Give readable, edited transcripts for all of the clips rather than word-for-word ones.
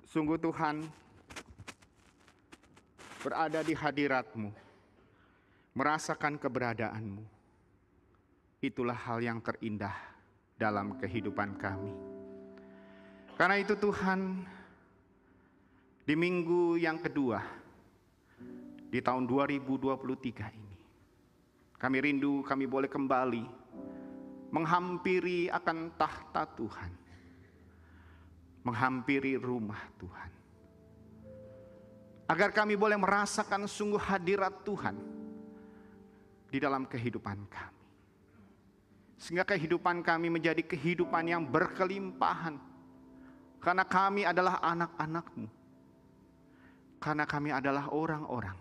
Sungguh Tuhan, berada di hadirat-Mu, merasakan keberadaan-Mu, itulah hal yang terindah dalam kehidupan kami. Karena itu Tuhan, di minggu yang kedua, di tahun 2023 ini, kami rindu kami boleh kembali menghampiri akan tahta Tuhan, menghampiri rumah Tuhan, agar kami boleh merasakan sungguh hadirat Tuhan di dalam kehidupan kami, sehingga kehidupan kami menjadi kehidupan yang berkelimpahan, karena kami adalah anak-anak-Mu, karena kami adalah orang-orang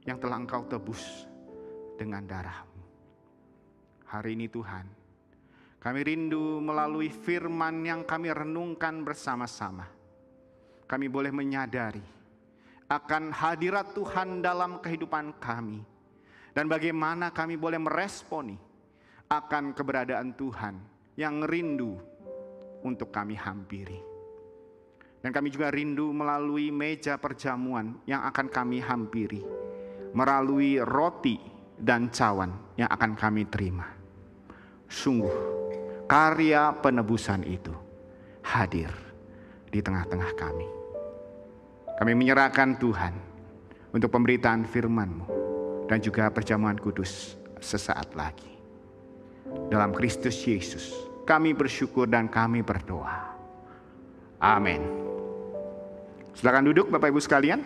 yang telah Engkau tebus dengan darah-Mu. Hari ini Tuhan, kami rindu melalui firman yang kami renungkan bersama-sama, kami boleh menyadari akan hadirat Tuhan dalam kehidupan kami, dan bagaimana kami boleh meresponi akan keberadaan Tuhan yang rindu untuk kami hampiri. Dan kami juga rindu melalui meja perjamuan yang akan kami hampiri, melalui roti dan cawan yang akan kami terima. Sungguh karya penebusan itu hadir di tengah-tengah kami. Kami menyerahkan Tuhan untuk pemberitaan firman-Mu dan juga perjamuan kudus sesaat lagi. Dalam Kristus Yesus kami bersyukur dan kami berdoa. Amin. Silakan duduk Bapak Ibu sekalian.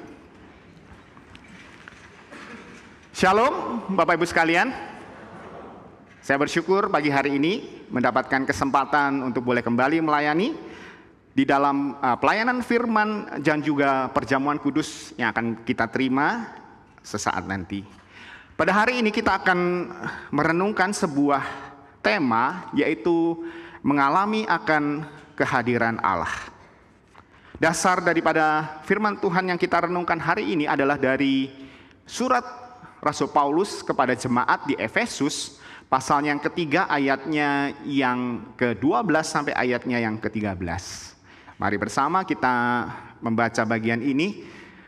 Shalom Bapak Ibu sekalian. Saya bersyukur pagi hari ini mendapatkan kesempatan untuk boleh kembali melayani di dalam pelayanan firman dan juga perjamuan kudus yang akan kita terima sesaat nanti. Pada hari ini kita akan merenungkan sebuah tema, yaitu mengalami akan kehadiran Allah. Dasar daripada firman Tuhan yang kita renungkan hari ini adalah dari surat Rasul Paulus kepada jemaat di Efesus, pasal yang ketiga ayatnya yang ke-12 sampai ayatnya yang ke-13. Mari bersama kita membaca bagian ini.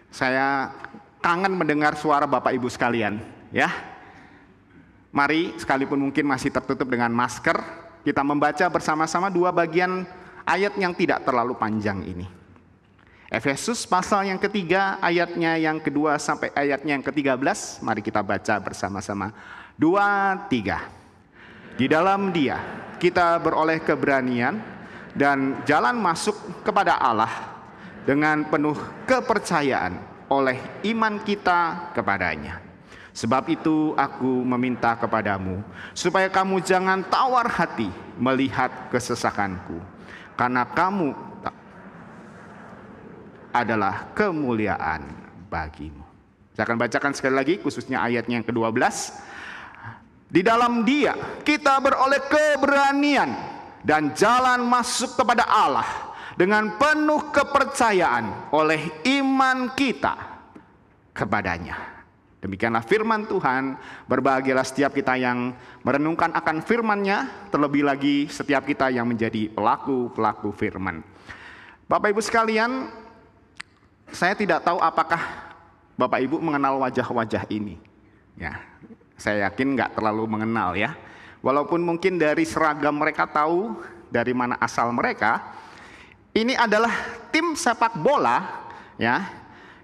Saya kangen mendengar suara Bapak Ibu sekalian, ya. Mari, sekalipun mungkin masih tertutup dengan masker, kita membaca bersama-sama dua bagian ayat yang tidak terlalu panjang ini. Efesus pasal yang ketiga ayatnya yang kedua sampai ayatnya yang ke-13. Mari kita baca bersama-sama. 2, 3. Di dalam Dia kita beroleh keberanian dan jalan masuk kepada Allah dengan penuh kepercayaan oleh iman kita kepadanya. Sebab itu aku meminta kepadamu supaya kamu jangan tawar hati melihat kesesakanku, karena kamu adalah kemuliaan bagimu. Saya akan bacakan sekali lagi khususnya ayatnya yang ke-12. Di dalam Dia kita beroleh keberanian dan jalan masuk kepada Allah dengan penuh kepercayaan oleh iman kita kepadanya. Demikianlah firman Tuhan. Berbahagialah setiap kita yang merenungkan akan firman-Nya, terlebih lagi setiap kita yang menjadi pelaku-pelaku firman. Bapak Ibu sekalian, saya tidak tahu apakah Bapak Ibu mengenal wajah-wajah ini. Ya, saya yakin nggak terlalu mengenal ya. Walaupun mungkin dari seragam mereka tahu dari mana asal mereka. Ini adalah tim sepak bola ya,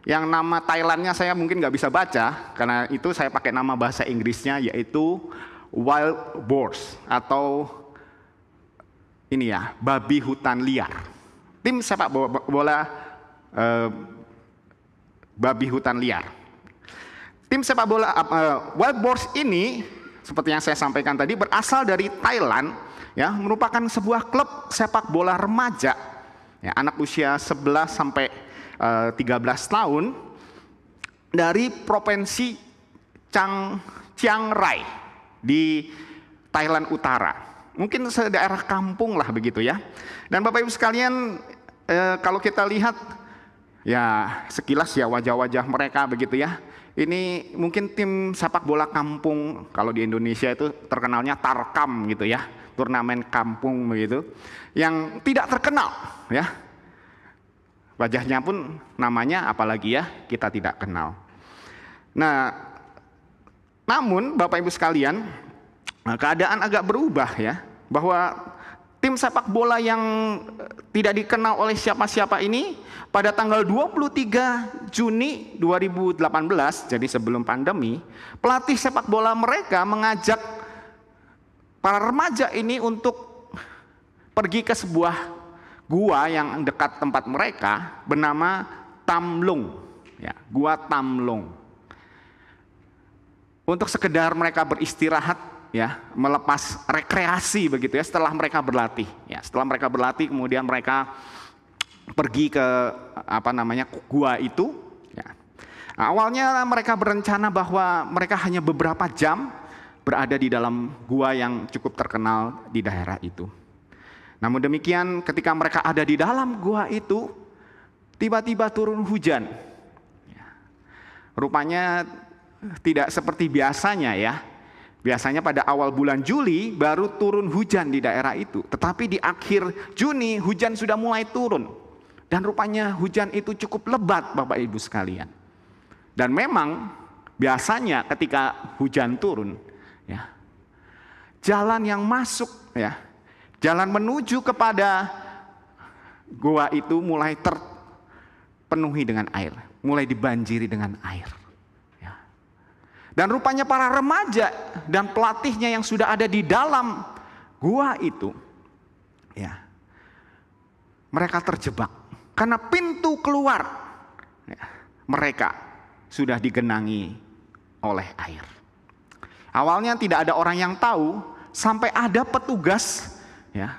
yang nama Thailandnya saya mungkin nggak bisa baca, karena itu saya pakai nama bahasa Inggrisnya, yaitu Wild Boars atau ini ya, babi hutan liar. Tim sepak bola babi hutan liar. Tim sepak bola Wild Boars ini, seperti yang saya sampaikan tadi, berasal dari Thailand, ya, merupakan sebuah klub sepak bola remaja, ya, anak usia 11 sampai 13 tahun dari provinsi Chiang Rai di Thailand Utara. Mungkin daerah kampung lah begitu ya. Dan Bapak Ibu sekalian, kalau kita lihat ya sekilas ya wajah-wajah mereka begitu ya. Ini mungkin tim sepak bola kampung, kalau di Indonesia itu terkenalnya Tarkam gitu ya, turnamen kampung begitu, yang tidak terkenal ya. Wajahnya pun namanya apalagi ya kita tidak kenal. Nah, namun Bapak Ibu sekalian, keadaan agak berubah ya, bahwa tim sepak bola yang tidak dikenal oleh siapa-siapa ini pada tanggal 23 Juni 2018, jadi sebelum pandemi, pelatih sepak bola mereka mengajak para remaja ini untuk pergi ke sebuah gua yang dekat tempat mereka bernama Tamlung, ya, Gua Tamlung. Untuk sekedar mereka beristirahat, ya, melepas rekreasi begitu ya setelah mereka berlatih. Ya, setelah mereka berlatih kemudian mereka pergi ke gua itu. Ya. Nah, awalnya mereka berencana bahwa mereka hanya beberapa jam berada di dalam gua yang cukup terkenal di daerah itu. Namun demikian ketika mereka ada di dalam gua itu, tiba-tiba turun hujan. Ya. Rupanya tidak seperti biasanya ya. Biasanya pada awal bulan Juli baru turun hujan di daerah itu. Tetapi di akhir Juni hujan sudah mulai turun. Dan rupanya hujan itu cukup lebat Bapak Ibu sekalian. Dan memang biasanya ketika hujan turun, ya, jalan yang masuk, ya, jalan menuju kepada gua itu mulai terpenuhi dengan air. Mulai dibanjiri dengan air. Dan rupanya para remaja dan pelatihnya yang sudah ada di dalam gua itu, ya, mereka terjebak karena pintu keluar, ya, mereka sudah digenangi oleh air. Awalnya tidak ada orang yang tahu sampai ada petugas, ya,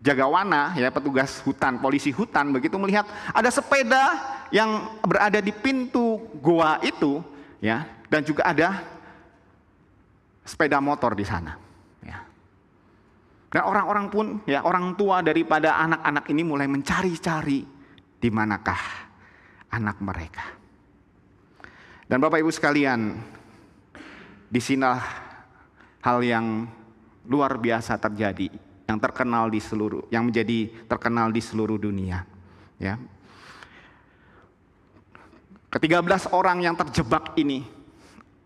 jagawana, ya, petugas hutan, polisi hutan begitu melihat ada sepeda yang berada di pintu gua itu, ya. Dan juga ada sepeda motor di sana. Ya. Dan orang-orang pun, ya, orang tua daripada anak-anak ini mulai mencari-cari di manakah anak mereka. Dan Bapak Ibu sekalian, di sinilah hal yang luar biasa terjadi, yang menjadi terkenal di seluruh dunia. Ya. Ke-13 orang yang terjebak ini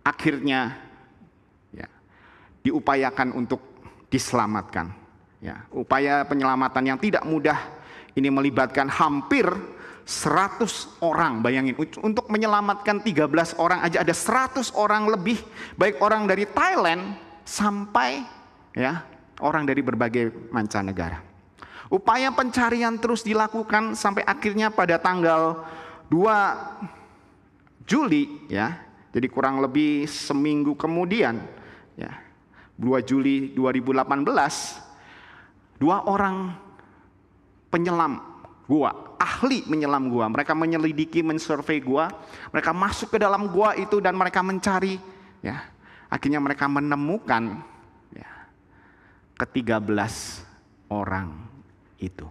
akhirnya, ya, diupayakan untuk diselamatkan. Ya, upaya penyelamatan yang tidak mudah ini melibatkan hampir 100 orang. Bayangin, untuk menyelamatkan 13 orang aja ada 100 orang lebih, baik orang dari Thailand sampai, ya, orang dari berbagai mancanegara. Upaya pencarian terus dilakukan sampai akhirnya pada tanggal 2 Juli, ya. Jadi kurang lebih seminggu kemudian, ya, 2 Juli 2018, 2 orang penyelam gua, ahli menyelam gua, mereka menyelidiki, mensurvei gua, mereka masuk ke dalam gua itu dan mereka mencari, ya, akhirnya mereka menemukan, ya, ke-13 orang itu.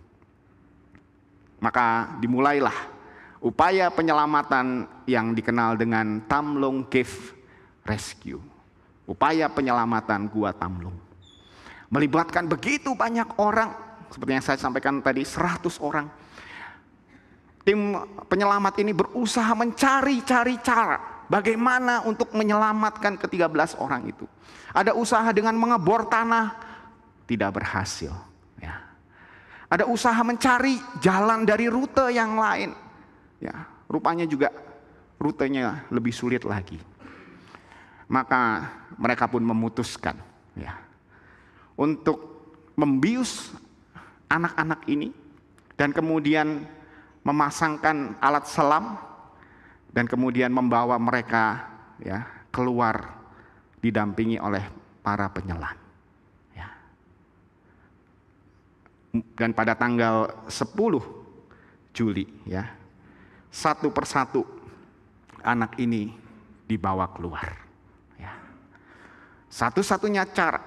Maka dimulailah upaya penyelamatan yang dikenal dengan Tamlung Cave Rescue. Upaya penyelamatan gua Tamlung. Melibatkan begitu banyak orang, seperti yang saya sampaikan tadi, 100 orang. Tim penyelamat ini berusaha mencari-cari cara bagaimana untuk menyelamatkan ke-13 orang itu. Ada usaha dengan mengebor tanah, tidak berhasil. Ya. Ada usaha mencari jalan dari rute yang lain. Ya, rupanya juga rutenya lebih sulit lagi. Maka mereka pun memutuskan, ya, untuk membius anak-anak ini dan kemudian memasangkan alat selam dan kemudian membawa mereka, ya, keluar didampingi oleh para penyelam. Ya. Dan pada tanggal 10 Juli, ya, satu persatu anak ini dibawa keluar. Ya. Satu-satunya cara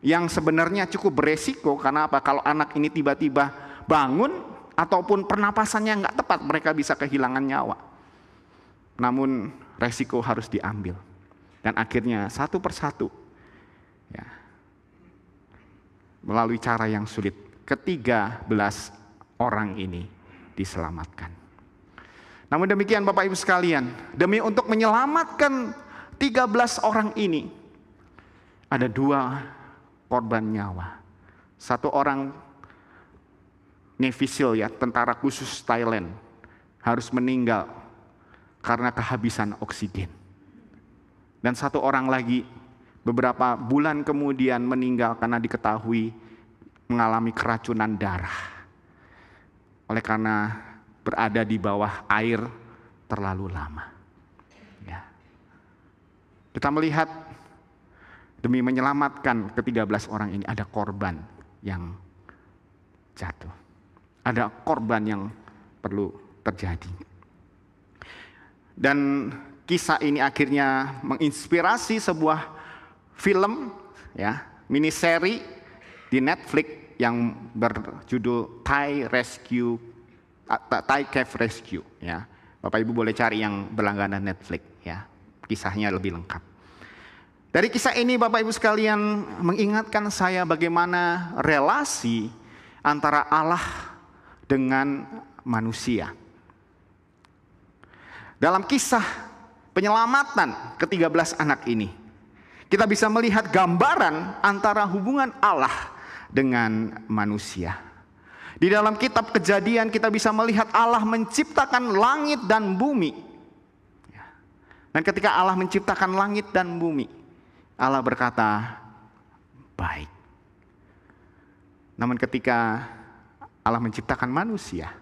yang sebenarnya cukup beresiko, karena apa? Kalau anak ini tiba-tiba bangun ataupun pernapasannya nggak tepat, mereka bisa kehilangan nyawa. Namun resiko harus diambil. Dan akhirnya satu persatu, ya, melalui cara yang sulit, ke-13 orang ini diselamatkan. Namun demikian Bapak Ibu sekalian, demi untuk menyelamatkan 13 orang ini, ada 2 korban nyawa. Satu orang Navy SEAL ya, tentara khusus Thailand, harus meninggal karena kehabisan oksigen. Dan satu orang lagi beberapa bulan kemudian meninggal karena diketahui mengalami keracunan darah. Oleh karena berada di bawah air terlalu lama. Ya. Kita melihat demi menyelamatkan ke-13 orang ini ada korban yang jatuh. Ada korban yang perlu terjadi. Dan kisah ini akhirnya menginspirasi sebuah film ya, miniseri di Netflix yang berjudul Thai Cave Rescue ya. Bapak Ibu boleh cari yang berlangganan Netflix ya. Kisahnya lebih lengkap. Dari kisah ini Bapak Ibu sekalian mengingatkan saya bagaimana relasi antara Allah dengan manusia. Dalam kisah penyelamatan ke-13 anak ini, kita bisa melihat gambaran antara hubungan Allah dengan manusia. Di dalam kitab Kejadian kita bisa melihat Allah menciptakan langit dan bumi. Dan ketika Allah menciptakan langit dan bumi, Allah berkata, baik. Namun ketika Allah menciptakan manusia,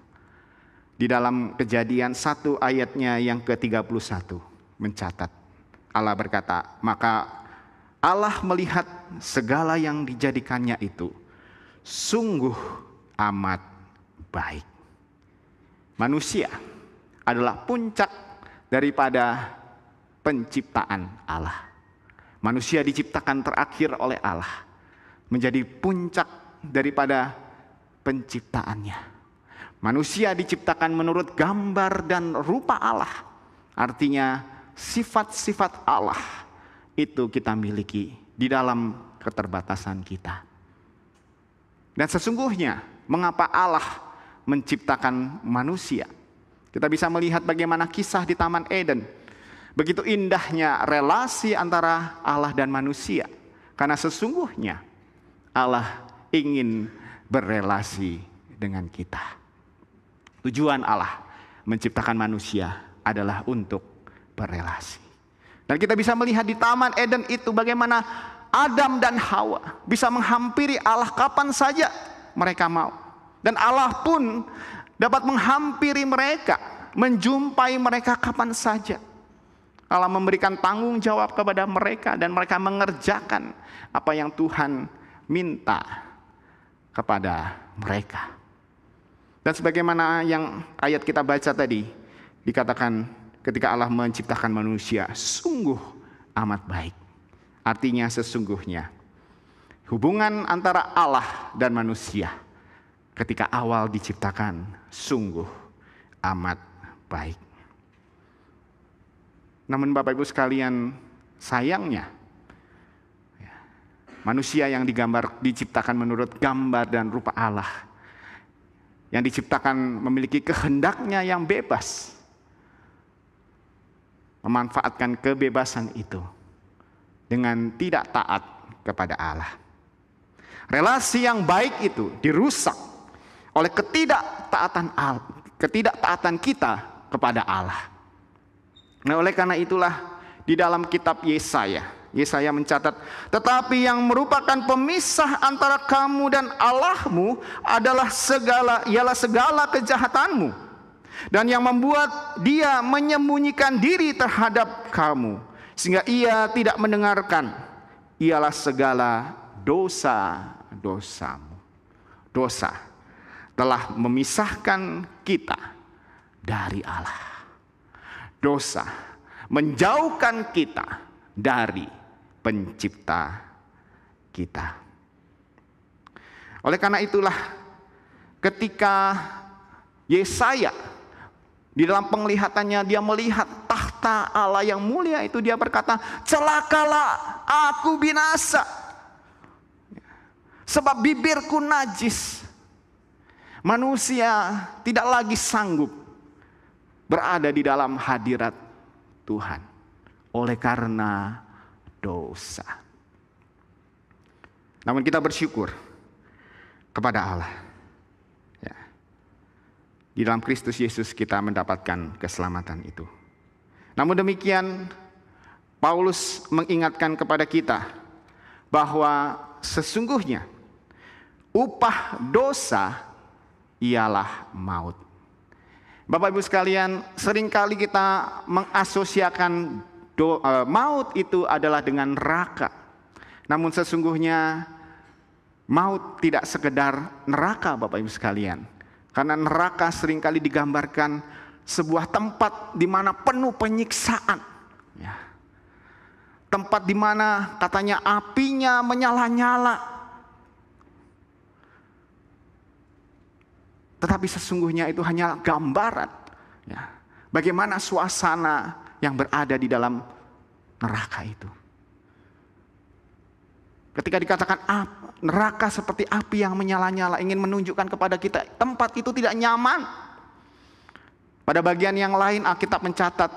di dalam Kejadian 1 ayatnya yang ke-31 mencatat, Allah berkata, maka Allah melihat segala yang dijadikannya itu sungguh amat baik. Manusia adalah puncak daripada penciptaan Allah. Manusia diciptakan terakhir oleh Allah, menjadi puncak daripada penciptaannya. Manusia diciptakan menurut gambar dan rupa Allah. Artinya sifat-sifat Allah itu kita miliki di dalam keterbatasan kita. Dan sesungguhnya mengapa Allah menciptakan manusia? Kita bisa melihat bagaimana kisah di Taman Eden. Begitu indahnya relasi antara Allah dan manusia. Karena sesungguhnya Allah ingin berelasi dengan kita. Tujuan Allah menciptakan manusia adalah untuk berelasi. Dan kita bisa melihat di Taman Eden itu bagaimana Adam dan Hawa bisa menghampiri Allah kapan saja mereka mau. Dan Allah pun dapat menghampiri mereka, menjumpai mereka kapan saja. Allah memberikan tanggung jawab kepada mereka dan mereka mengerjakan apa yang Tuhan minta kepada mereka. Dan sebagaimana yang ayat kita baca tadi, dikatakan ketika Allah menciptakan manusia, sungguh amat baik. Artinya sesungguhnya hubungan antara Allah dan manusia ketika awal diciptakan sungguh amat baik. Namun Bapak Ibu sekalian, sayangnya manusia yang diciptakan menurut gambar dan rupa Allah, yang diciptakan memiliki kehendaknya yang bebas, memanfaatkan kebebasan itu dengan tidak taat kepada Allah. Relasi yang baik itu dirusak oleh ketidaktaatan kita kepada Allah. Nah, oleh karena itulah di dalam kitab Yesaya mencatat, tetapi yang merupakan pemisah antara kamu dan Allahmu ialah segala kejahatanmu, dan yang membuat dia menyembunyikan diri terhadap kamu sehingga ia tidak mendengarkan ialah segala dosa-dosamu. Dosa telah memisahkan kita dari Allah. Dosa menjauhkan kita dari pencipta kita. Oleh karena itulah ketika Yesaya di dalam penglihatannya dia melihat tahta Allah yang mulia itu, dia berkata, celakalah aku binasa sebab bibirku najis. Manusia tidak lagi sanggup berada di dalam hadirat Tuhan oleh karena dosa. Namun kita bersyukur kepada Allah. Ya. Di dalam Kristus Yesus kita mendapatkan keselamatan itu. Namun demikian, Paulus mengingatkan kepada kita bahwa sesungguhnya upah dosa ialah maut. Bapak Ibu sekalian, seringkali kita mengasosiasikan maut itu adalah dengan neraka. Namun sesungguhnya maut tidak sekedar neraka, Bapak Ibu sekalian. Karena neraka seringkali digambarkan sebuah tempat di mana penuh penyiksaan. Ya. Tempat di mana katanya apinya menyala-nyala. Tetapi sesungguhnya itu hanya gambaran. Ya. Bagaimana suasana yang berada di dalam neraka itu. Ketika dikatakan neraka seperti api yang menyala-nyala, ingin menunjukkan kepada kita tempat itu tidak nyaman. Pada bagian yang lain Alkitab mencatat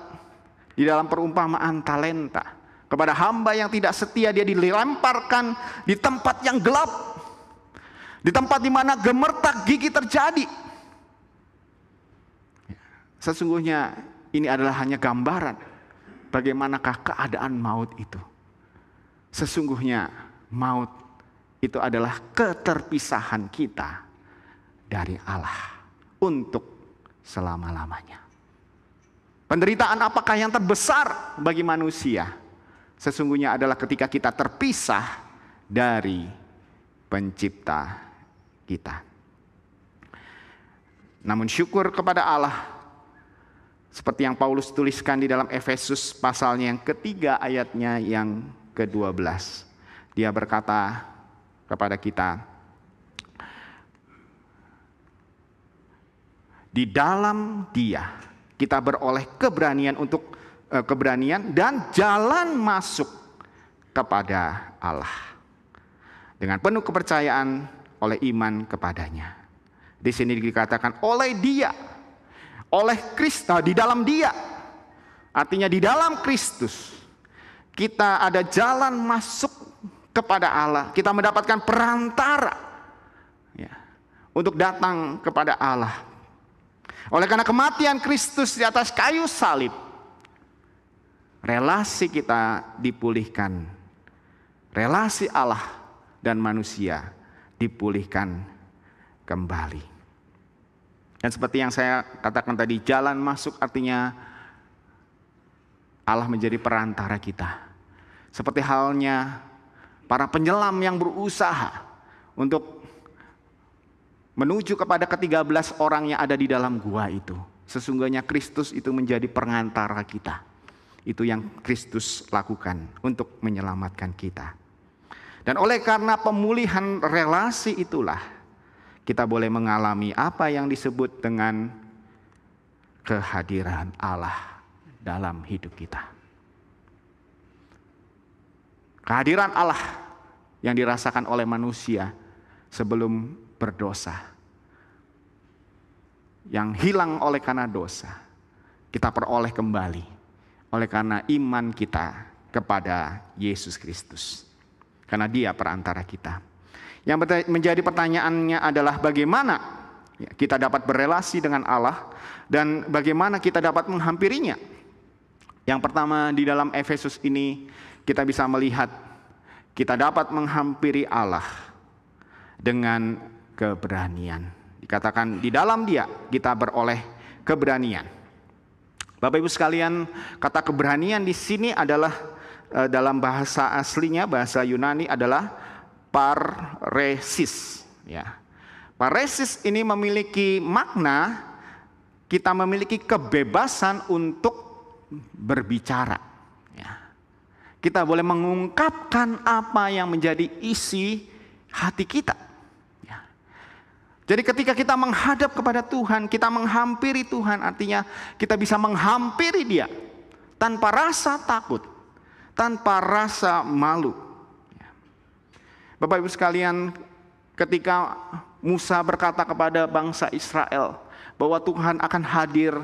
di dalam perumpamaan talenta, kepada hamba yang tidak setia dia dilemparkan di tempat yang gelap, di tempat di mana gemertak gigi terjadi. Sesungguhnya ini adalah hanya gambaran bagaimanakah keadaan maut itu. Sesungguhnya maut itu adalah keterpisahan kita dari Allah untuk selama-lamanya. Penderitaan apakah yang terbesar bagi manusia? Sesungguhnya adalah ketika kita terpisah dari pencipta kita. Namun syukur kepada Allah, seperti yang Paulus tuliskan di dalam Efesus pasalnya yang ketiga ayatnya yang ke-12. Dia berkata kepada kita, di dalam Dia kita beroleh keberanian dan jalan masuk kepada Allah dengan penuh kepercayaan oleh iman kepadanya. Di sini dikatakan oleh Dia, oleh Kristus, di dalam Dia, artinya di dalam Kristus kita ada jalan masuk kepada Allah. Kita mendapatkan perantara ya, untuk datang kepada Allah. Oleh karena kematian Kristus di atas kayu salib, relasi kita dipulihkan. Relasi Allah dan manusia dipulihkan kembali. Dan seperti yang saya katakan tadi, jalan masuk artinya Allah menjadi perantara kita. Seperti halnya para penyelam yang berusaha untuk menuju kepada ke-13 orang yang ada di dalam gua itu. Sesungguhnya Kristus itu menjadi perantara kita. Itu yang Kristus lakukan untuk menyelamatkan kita. Dan oleh karena pemulihan relasi itulah kita boleh mengalami apa yang disebut dengan kehadiran Allah dalam hidup kita. Kehadiran Allah yang dirasakan oleh manusia sebelum berdosa, yang hilang oleh karena dosa, kita peroleh kembali oleh karena iman kita kepada Yesus Kristus. Karena Dia perantara kita. Yang menjadi pertanyaannya adalah bagaimana kita dapat berelasi dengan Allah dan bagaimana kita dapat menghampirinya. Yang pertama, di dalam Efesus ini kita bisa melihat kita dapat menghampiri Allah dengan keberanian. Dikatakan di dalam Dia kita beroleh keberanian. Bapak Ibu sekalian, kata keberanian di sini adalah dalam bahasa aslinya, bahasa Yunani adalah paresis. Ya. Paresis ini memiliki makna kita memiliki kebebasan untuk berbicara. Ya. Kita boleh mengungkapkan apa yang menjadi isi hati kita. Ya. Jadi ketika kita menghadap kepada Tuhan, kita menghampiri Tuhan, artinya kita bisa menghampiri Dia tanpa rasa takut, tanpa rasa malu. Bapak Ibu sekalian, ketika Musa berkata kepada bangsa Israel bahwa Tuhan akan hadir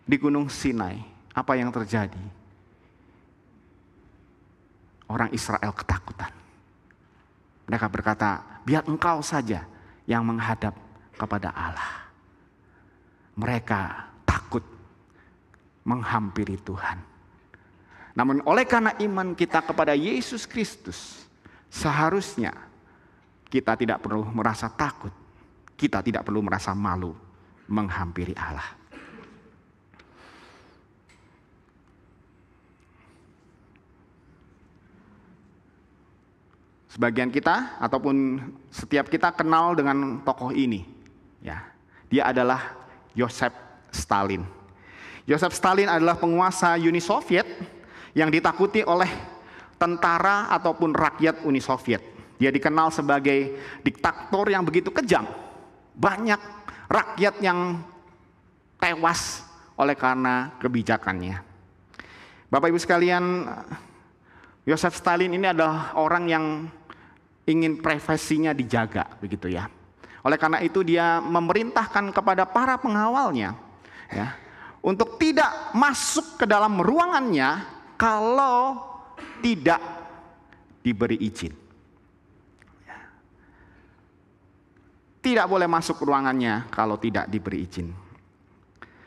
di Gunung Sinai. Apa yang terjadi? Orang Israel ketakutan. Mereka berkata, biar engkau saja yang menghadap kepada Allah. Mereka takut menghampiri Tuhan. Namun oleh karena iman kita kepada Yesus Kristus, seharusnya kita tidak perlu merasa takut. Kita tidak perlu merasa malu menghampiri Allah. Sebagian kita ataupun setiap kita kenal dengan tokoh ini. Ya, dia adalah Joseph Stalin. Joseph Stalin adalah penguasa Uni Soviet yang ditakuti oleh tentara ataupun rakyat Uni Soviet. Dia dikenal sebagai diktator yang begitu kejam. Banyak rakyat yang tewas oleh karena kebijakannya. Bapak Ibu sekalian, Joseph Stalin ini adalah orang yang ingin privasinya dijaga, begitu ya. Oleh karena itu dia memerintahkan kepada para pengawalnya, ya, untuk tidak masuk ke dalam ruangannya kalau tidak diberi izin. Tidak boleh masuk ruangannya kalau tidak diberi izin.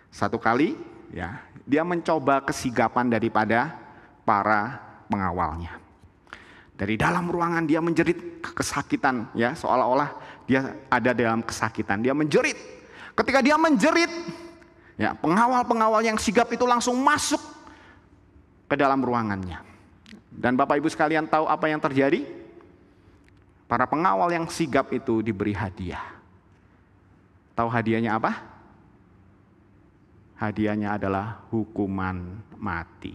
Satu kali, ya, dia mencoba kesigapan daripada para pengawalnya. Dari dalam ruangan dia menjerit kesakitan, ya, seolah-olah dia ada dalam kesakitan. Dia menjerit. Ketika dia menjerit, ya, pengawal-pengawal yang sigap itu langsung masuk ke dalam ruangannya. Dan Bapak Ibu sekalian tahu apa yang terjadi? Para pengawal yang sigap itu diberi hadiah. Tahu hadiahnya apa? Hadiahnya adalah hukuman mati.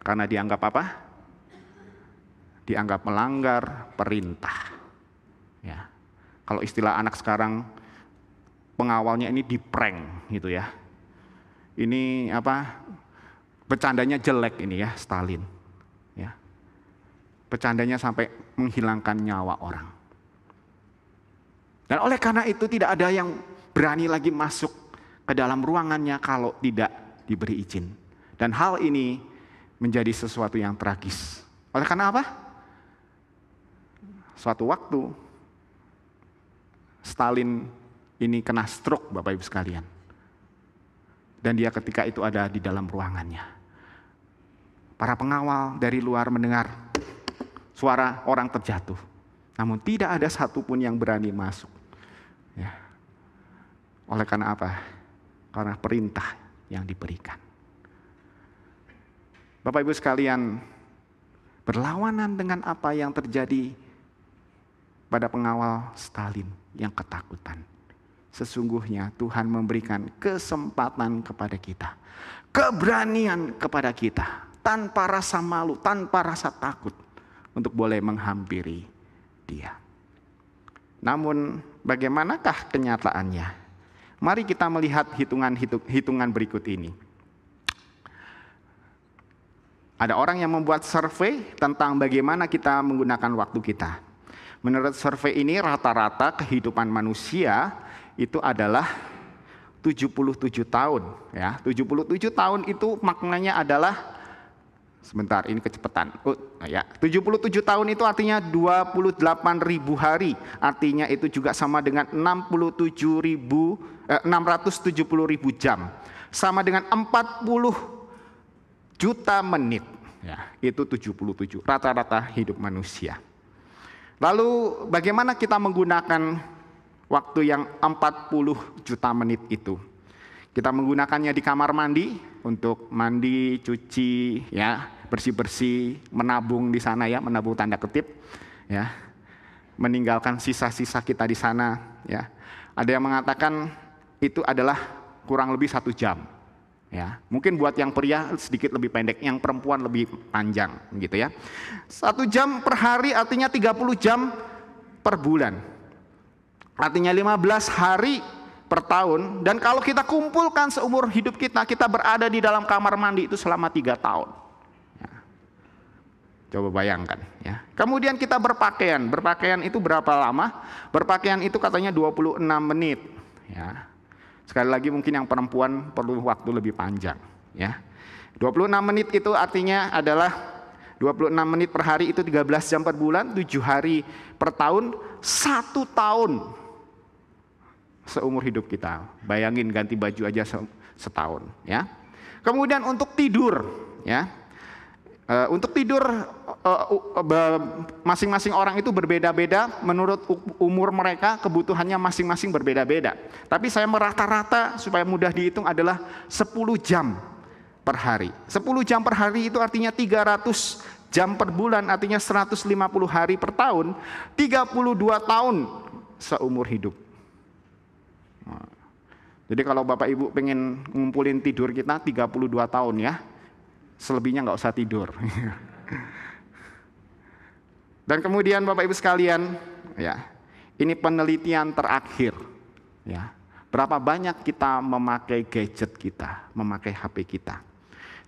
Karena dianggap apa? Dianggap melanggar perintah. Ya. Kalau istilah anak sekarang, pengawalnya ini diprank gitu ya. Ini apa? Bercandanya jelek ini ya, Stalin. Ya. Bercandanya sampai menghilangkan nyawa orang. Dan oleh karena itu tidak ada yang berani lagi masuk ke dalam ruangannya kalau tidak diberi izin. Dan hal ini menjadi sesuatu yang tragis. Oleh karena apa? Suatu waktu Stalin ini kena stroke, Bapak Ibu sekalian. Dan dia ketika itu ada di dalam ruangannya. Para pengawal dari luar mendengar suara orang terjatuh. Namun tidak ada satupun yang berani masuk. Ya. Oleh karena apa? Karena perintah yang diberikan. Bapak Ibu sekalian, berlawanan dengan apa yang terjadi pada pengawal Stalin yang ketakutan. Sesungguhnya Tuhan memberikan kesempatan kepada kita. Keberanian kepada kita. Tanpa rasa malu, tanpa rasa takut. Untuk boleh menghampiri Dia. Namun bagaimanakah kenyataannya? Mari kita melihat hitungan berikut ini. Ada orang yang membuat survei tentang bagaimana kita menggunakan waktu kita. Menurut survei ini rata-rata kehidupan manusia itu adalah 77 tahun. Ya, 77 tahun itu maknanya adalah, sebentar ini kecepatan. 77 tahun itu artinya 28.000 hari. Artinya itu juga sama dengan 670.000 jam. Sama dengan 40 juta menit. Ya, itu 77 rata-rata hidup manusia. Lalu bagaimana kita menggunakan waktu yang 40 juta menit itu? Kita menggunakannya di kamar mandi untuk mandi, cuci, ya, bersih-bersih, menabung di sana ya, menabung tanda kutip, ya. Meninggalkan sisa-sisa kita di sana, ya. Ada yang mengatakan itu adalah kurang lebih 1 jam. Ya, mungkin buat yang pria sedikit lebih pendek, yang perempuan lebih panjang, gitu ya. 1 jam per hari artinya 30 jam per bulan. Artinya 15 hari per tahun. Dan kalau kita kumpulkan seumur hidup kita, kita berada di dalam kamar mandi itu selama 3 tahun. Ya. Coba bayangkan ya. Kemudian kita berpakaian. Berpakaian itu berapa lama? Berpakaian itu katanya 26 menit ya. Sekali lagi mungkin yang perempuan perlu waktu lebih panjang ya. 26 menit itu artinya adalah 26 menit per hari itu 13 jam per bulan, 7 hari per tahun, 1 tahun seumur hidup kita. Bayangin ganti baju aja setahun ya. Kemudian untuk tidur ya. Untuk tidur masing-masing orang itu berbeda-beda menurut umur mereka, kebutuhannya masing-masing berbeda-beda. Tapi saya merata-rata supaya mudah dihitung adalah 10 jam per hari. 10 jam per hari itu artinya 300 jam per bulan, artinya 150 hari per tahun, 32 tahun seumur hidup. Jadi kalau Bapak Ibu pengen ngumpulin tidur kita 32 tahun ya. Selebihnya nggak usah tidur. Dan kemudian Bapak Ibu sekalian, ya, ini penelitian terakhir, ya. Berapa banyak kita memakai gadget kita, memakai HP kita?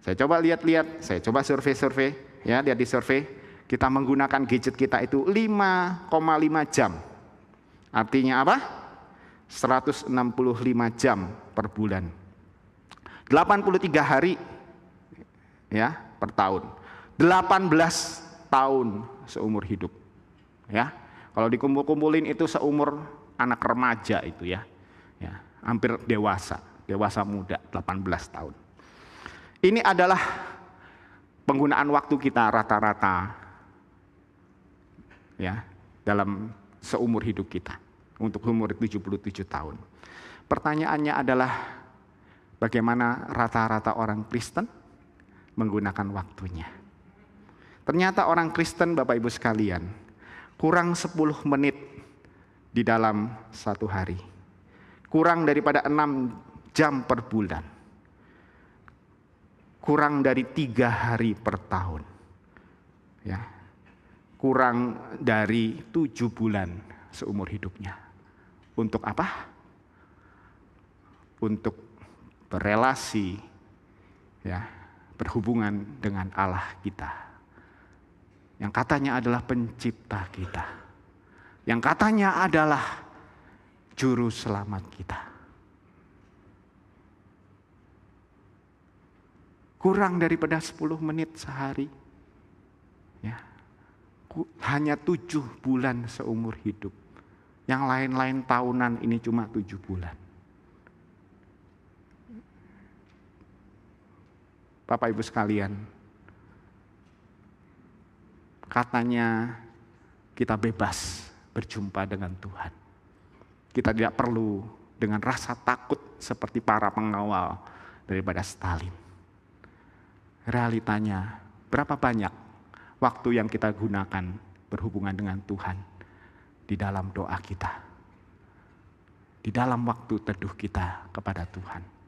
Saya coba lihat-lihat, saya coba survei-survei, ya, lihat di survei, kita menggunakan gadget kita itu 5,5 jam. Artinya apa? 165 jam per bulan. 83 hari. Ya, per tahun. 18 tahun seumur hidup. Ya. Kalau dikumpul-kumpulin itu seumur anak remaja itu ya. Ya, hampir dewasa muda, 18 tahun. Ini adalah penggunaan waktu kita rata-rata ya, dalam seumur hidup kita untuk umur 77 tahun. Pertanyaannya adalah bagaimana rata-rata orang Kristen menggunakan waktunya. Ternyata orang Kristen, Bapak Ibu sekalian, kurang 10 menit di dalam satu hari. Kurang daripada 6 jam per bulan. Kurang dari 3 hari per tahun. Ya. Kurang dari 7 bulan seumur hidupnya. Untuk apa? Untuk berelasi, ya, berhubungan dengan Allah kita, yang katanya adalah pencipta kita, yang katanya adalah juru selamat kita. Kurang daripada 10 menit sehari, ya, hanya 7 bulan seumur hidup. Yang lain-lain tahunan ini cuma 7 bulan. Bapak Ibu sekalian, katanya kita bebas berjumpa dengan Tuhan. Kita tidak perlu dengan rasa takut seperti para pengawal daripada Stalin. Realitanya, berapa banyak waktu yang kita gunakan berhubungan dengan Tuhan di dalam doa kita, di dalam waktu teduh kita kepada Tuhan.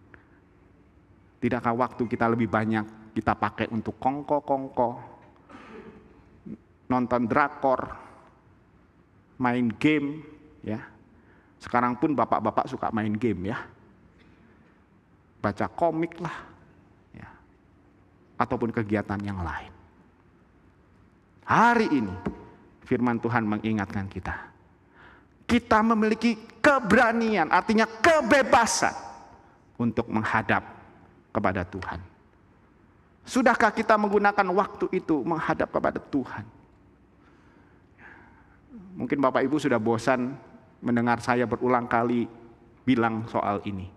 Tidakkah waktu kita lebih banyak kita pakai untuk kongko-kongko, nonton drakor, main game, ya. Sekarang pun bapak-bapak suka main game ya. Baca komik lah, ya. Ataupun kegiatan yang lain. Hari ini firman Tuhan mengingatkan kita. Kita memiliki keberanian, artinya kebebasan untuk menghadap kepada Tuhan. Sudahkah kita menggunakan waktu itu menghadap kepada Tuhan? Mungkin Bapak Ibu sudah bosan mendengar saya berulang kali bilang soal ini.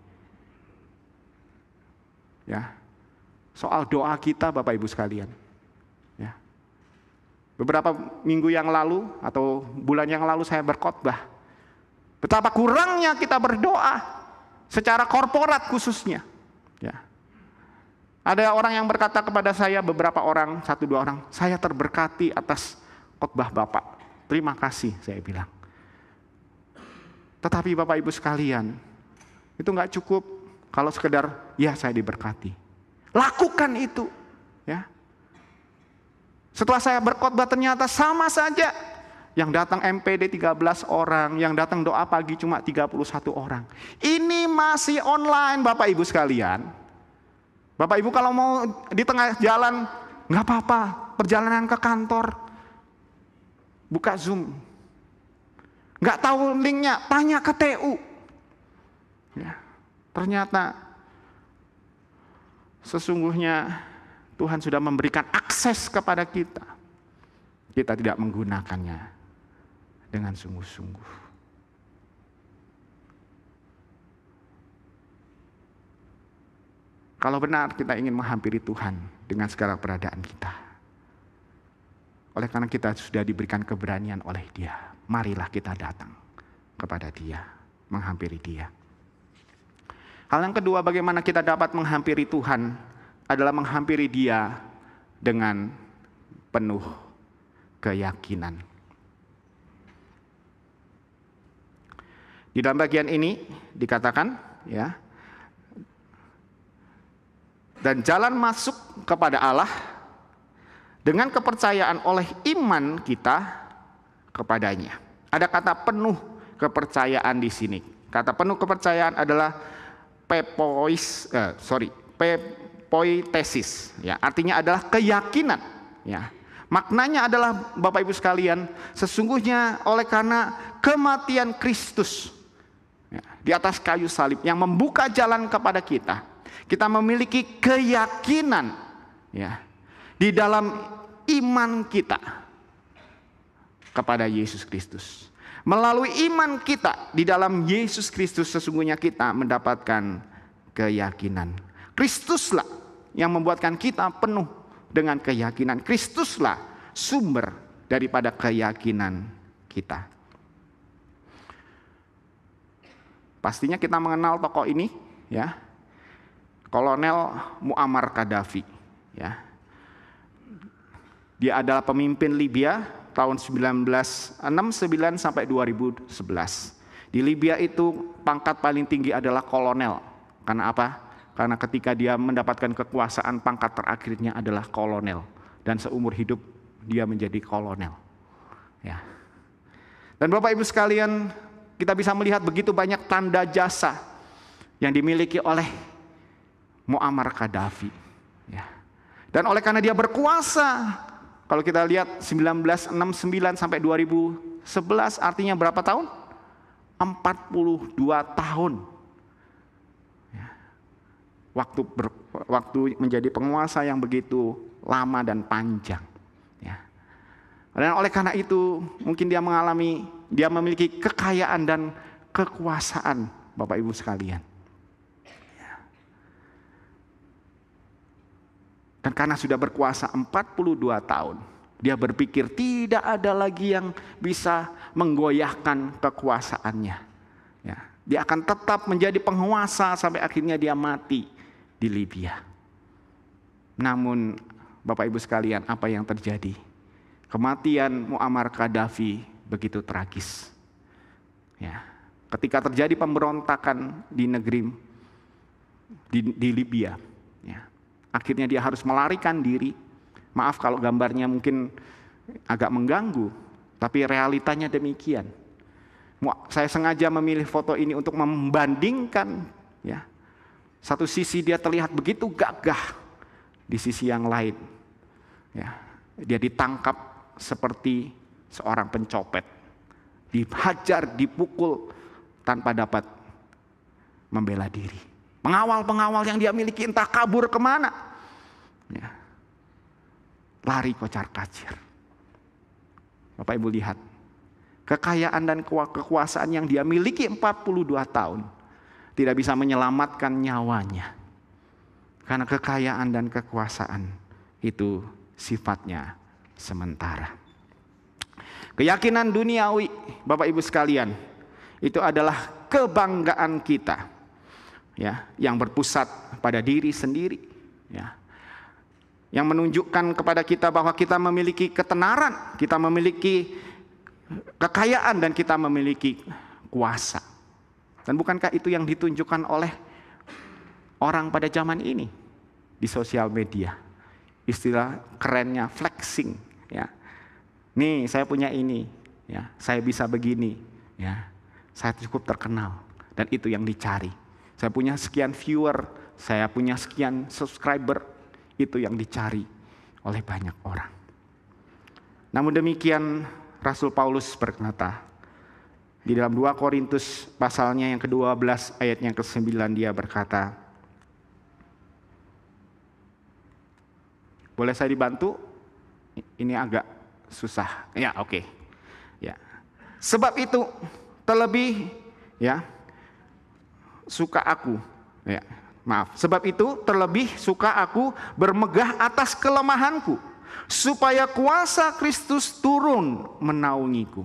Ya. Soal doa kita Bapak Ibu sekalian. Ya. Beberapa minggu yang lalu atau bulan yang lalu saya berkhotbah. Betapa kurangnya kita berdoa secara korporat khususnya. Ya. Ada orang yang berkata kepada saya, beberapa orang, 1-2 orang, saya terberkati atas khotbah Bapak. Terima kasih, saya bilang. Tetapi Bapak Ibu sekalian, itu nggak cukup kalau sekedar, ya saya diberkati. Lakukan itu. Ya. Setelah saya berkhotbah ternyata sama saja. Yang datang MPD 13 orang, yang datang doa pagi cuma 31 orang. Ini masih online Bapak Ibu sekalian. Bapak Ibu kalau mau di tengah jalan, nggak apa-apa, perjalanan ke kantor, buka Zoom. Nggak tahu linknya, tanya ke TU. Ya, ternyata sesungguhnya Tuhan sudah memberikan akses kepada kita. Kita tidak menggunakannya dengan sungguh-sungguh. Kalau benar kita ingin menghampiri Tuhan dengan segala keberadaan kita, oleh karena kita sudah diberikan keberanian oleh Dia, marilah kita datang kepada Dia, menghampiri Dia. Hal yang kedua, bagaimana kita dapat menghampiri Tuhan adalah menghampiri Dia dengan penuh keyakinan. Di dalam bagian ini dikatakan, ya, dan jalan masuk kepada Allah dengan kepercayaan oleh iman kita kepadanya. Ada kata penuh kepercayaan di sini. Kata penuh kepercayaan adalah pepoitesis. Ya, artinya adalah keyakinan. Ya, maknanya adalah Bapak Ibu sekalian, sesungguhnya oleh karena kematian Kristus, ya, di atas kayu salib yang membuka jalan kepada kita, kita memiliki keyakinan, ya, di dalam iman kita kepada Yesus Kristus. Melalui iman kita di dalam Yesus Kristus, sesungguhnya kita mendapatkan keyakinan. Kristuslah yang membuatkan kita penuh dengan keyakinan. Kristuslah sumber daripada keyakinan kita. Pastinya kita mengenal tokoh ini, ya. Kolonel Muammar Gaddafi, ya. Dia adalah pemimpin Libya tahun 1969 sampai 2011. Di Libya itu pangkat paling tinggi adalah kolonel. Karena apa? Karena ketika dia mendapatkan kekuasaan, pangkat terakhirnya adalah kolonel, dan seumur hidup dia menjadi kolonel. Ya. Dan Bapak Ibu sekalian, kita bisa melihat begitu banyak tanda jasa yang dimiliki oleh Muammar Gaddafi. Ya. Dan oleh karena dia berkuasa, kalau kita lihat 1969 sampai 2011 artinya berapa tahun? 42 tahun. Ya. Waktu menjadi penguasa yang begitu lama dan panjang. Ya. Dan oleh karena itu mungkin dia memiliki kekayaan dan kekuasaan, Bapak Ibu sekalian. Dan karena sudah berkuasa 42 tahun, dia berpikir tidak ada lagi yang bisa menggoyahkan kekuasaannya. Ya, dia akan tetap menjadi penguasa sampai akhirnya dia mati di Libya. Namun Bapak Ibu sekalian, apa yang terjadi? Kematian Muammar Gaddafi begitu tragis. Ya, ketika terjadi pemberontakan di negeri di Libya, ya, akhirnya dia harus melarikan diri. Maaf kalau gambarnya mungkin agak mengganggu, tapi realitanya demikian. Saya sengaja memilih foto ini untuk membandingkan, ya. Satu sisi dia terlihat begitu gagah, di sisi yang lain, ya, dia ditangkap seperti seorang pencopet, dihajar, dipukul tanpa dapat membela diri. Pengawal-pengawal yang dia miliki entah kabur kemana. Ya. Lari kocar-kacir. Bapak Ibu lihat. Kekayaan dan kekuasaan yang dia miliki 42 tahun. Tidak bisa menyelamatkan nyawanya. Karena kekayaan dan kekuasaan itu sifatnya sementara. Keyakinan duniawi, Bapak Ibu sekalian, itu adalah kebanggaan kita. Ya, yang berpusat pada diri sendiri, ya, yang menunjukkan kepada kita bahwa kita memiliki ketenaran, kita memiliki kekayaan, dan kita memiliki kuasa. Dan bukankah itu yang ditunjukkan oleh orang pada zaman ini di sosial media? Istilah kerennya flexing, ya. Nih, saya punya ini, ya, saya bisa begini, ya, saya cukup terkenal, dan itu yang dicari. Saya punya sekian viewer, saya punya sekian subscriber, itu yang dicari oleh banyak orang. Namun demikian Rasul Paulus berkata, di dalam 2 Korintus pasalnya yang ke-12 ayatnya ke-9 dia berkata, boleh saya dibantu? Ini agak susah. Ya, oke. Ya. Sebab itu terlebih suka aku. Ya, maaf. Sebab itu terlebih suka aku bermegah atas kelemahanku, supaya kuasa Kristus turun menaungiku.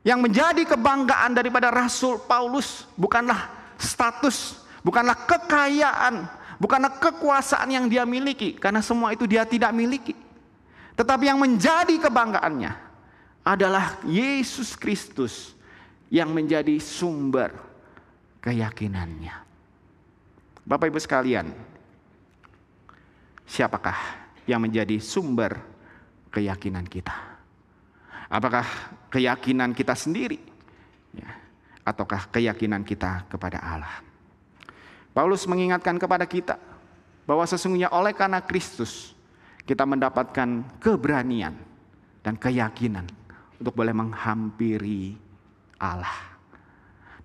Yang menjadi kebanggaan daripada Rasul Paulus bukanlah status, bukanlah kekayaan, bukanlah kekuasaan yang dia miliki, karena semua itu dia tidak miliki. Tetapi yang menjadi kebanggaannya adalah Yesus Kristus yang menjadi sumber keyakinannya. Bapak Ibu sekalian, siapakah yang menjadi sumber keyakinan kita? Apakah keyakinan kita sendiri, ataukah keyakinan kita kepada Allah? Paulus mengingatkan kepada kita bahwa sesungguhnya oleh karena Kristus kita mendapatkan keberanian dan keyakinan untuk boleh menghampiri Allah.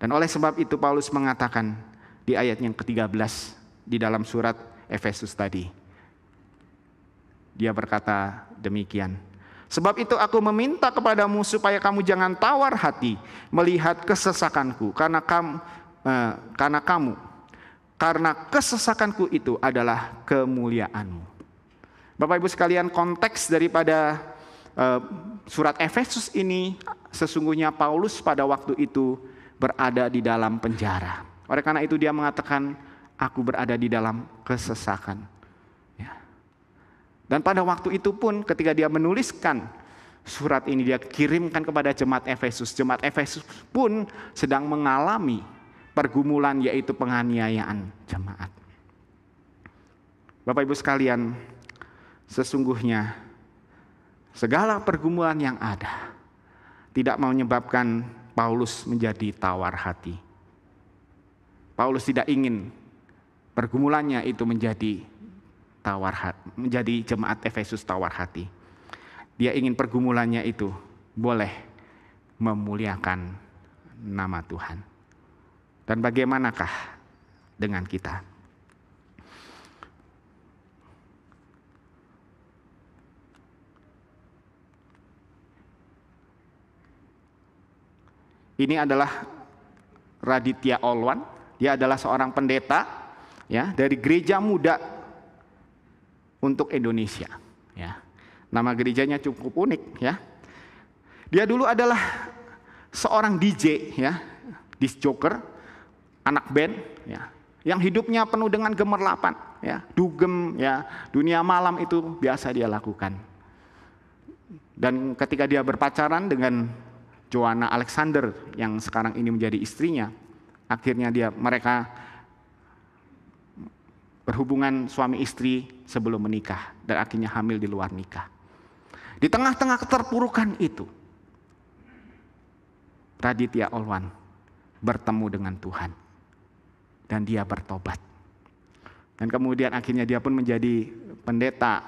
Dan oleh sebab itu Paulus mengatakan di ayat yang ke-13 di dalam surat Efesus tadi, dia berkata demikian, sebab itu aku meminta kepadamu supaya kamu jangan tawar hati melihat kesesakanku, karena kesesakanku itu adalah kemuliaanmu. Bapak Ibu sekalian, konteks daripada surat Efesus ini sesungguhnya Paulus pada waktu itu berada di dalam penjara. Oleh karena itu dia mengatakan, aku berada di dalam kesesakan. Dan pada waktu itu pun ketika dia menuliskan surat ini, dia kirimkan kepada jemaat Efesus. Jemaat Efesus pun sedang mengalami pergumulan, yaitu penganiayaan jemaat. Bapak Ibu sekalian, sesungguhnya segala pergumulan yang ada tidak menyebabkan Paulus menjadi tawar hati. Paulus tidak ingin pergumulannya itu menjadi jemaat Efesus tawar hati. Dia ingin pergumulannya itu boleh memuliakan nama Tuhan. Dan bagaimanakah dengan kita? Ini adalah Raditya Olwan. Dia adalah seorang pendeta dari gereja muda untuk Indonesia. Nama gerejanya cukup unik. Dia dulu adalah seorang DJ, disc joker, anak band, yang hidupnya penuh dengan gemerlapan, dugem, dunia malam itu biasa dia lakukan. Dan ketika dia berpacaran dengan Joanna Alexander yang sekarang ini menjadi istrinya, akhirnya mereka berhubungan suami istri sebelum menikah dan akhirnya hamil di luar nikah. Di tengah-tengah keterpurukan itu, Raditya Olwan bertemu dengan Tuhan dan dia bertobat. Dan kemudian akhirnya dia pun menjadi pendeta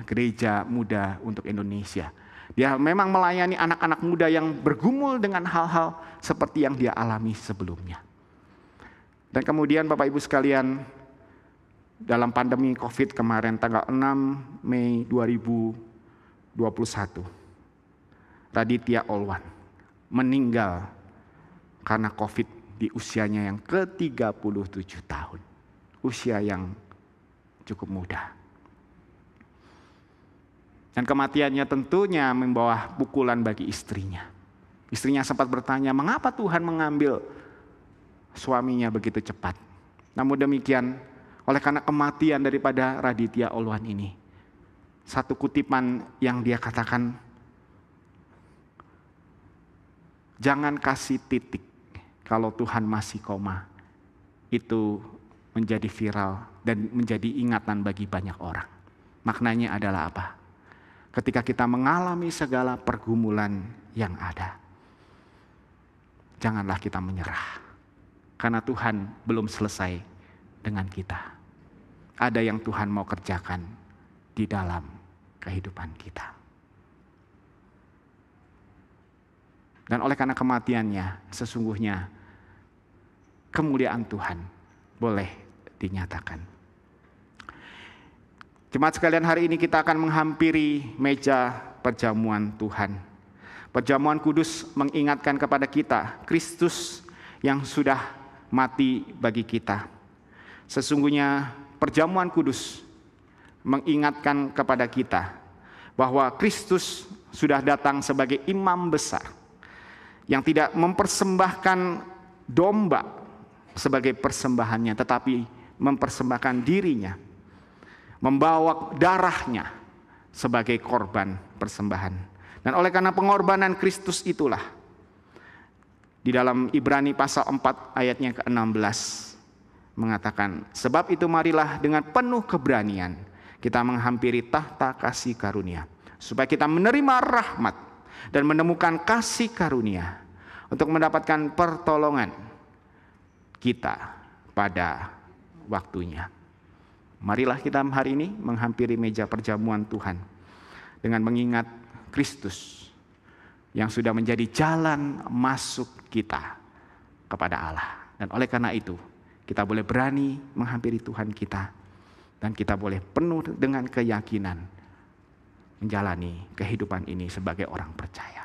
gereja muda untuk Indonesia. Dia memang melayani anak-anak muda yang bergumul dengan hal-hal seperti yang dia alami sebelumnya. Dan kemudian Bapak Ibu sekalian, dalam pandemi COVID kemarin tanggal 6 Mei 2021, Raditya Olwan meninggal karena COVID di usianya yang ke-37 tahun. Usia yang cukup muda. Dan kematiannya tentunya membawa pukulan bagi istrinya. Istrinya sempat bertanya, mengapa Tuhan mengambil suaminya begitu cepat? Namun demikian, oleh karena kematian daripada Raditya Olwan ini, satu kutipan yang dia katakan, jangan kasih titik kalau Tuhan masih koma. Itu menjadi viral dan menjadi ingatan bagi banyak orang. Maknanya adalah apa? Ketika kita mengalami segala pergumulan yang ada, janganlah kita menyerah. Karena Tuhan belum selesai dengan kita. Ada yang Tuhan mau kerjakan di dalam kehidupan kita. Dan oleh karena kematiannya, sesungguhnya kemuliaan Tuhan boleh dinyatakan. Jemaat sekalian, hari ini kita akan menghampiri meja perjamuan Tuhan. Perjamuan kudus mengingatkan kepada kita Kristus yang sudah mati bagi kita. Sesungguhnya perjamuan kudus mengingatkan kepada kita bahwa Kristus sudah datang sebagai imam besar yang tidak mempersembahkan domba sebagai persembahannya, tetapi mempersembahkan dirinya, membawa darahnya sebagai korban persembahan. Dan oleh karena pengorbanan Kristus itulah, di dalam Ibrani pasal 4 ayatnya ke-16 mengatakan, sebab itu marilah dengan penuh keberanian kita menghampiri tahta kasih karunia, supaya kita menerima rahmat dan menemukan kasih karunia untuk mendapatkan pertolongan kita pada waktunya. Marilah kita hari ini menghampiri meja perjamuan Tuhan dengan mengingat Kristus yang sudah menjadi jalan masuk kita kepada Allah. Dan oleh karena itu, kita boleh berani menghampiri Tuhan kita, dan kita boleh penuh dengan keyakinan menjalani kehidupan ini sebagai orang percaya.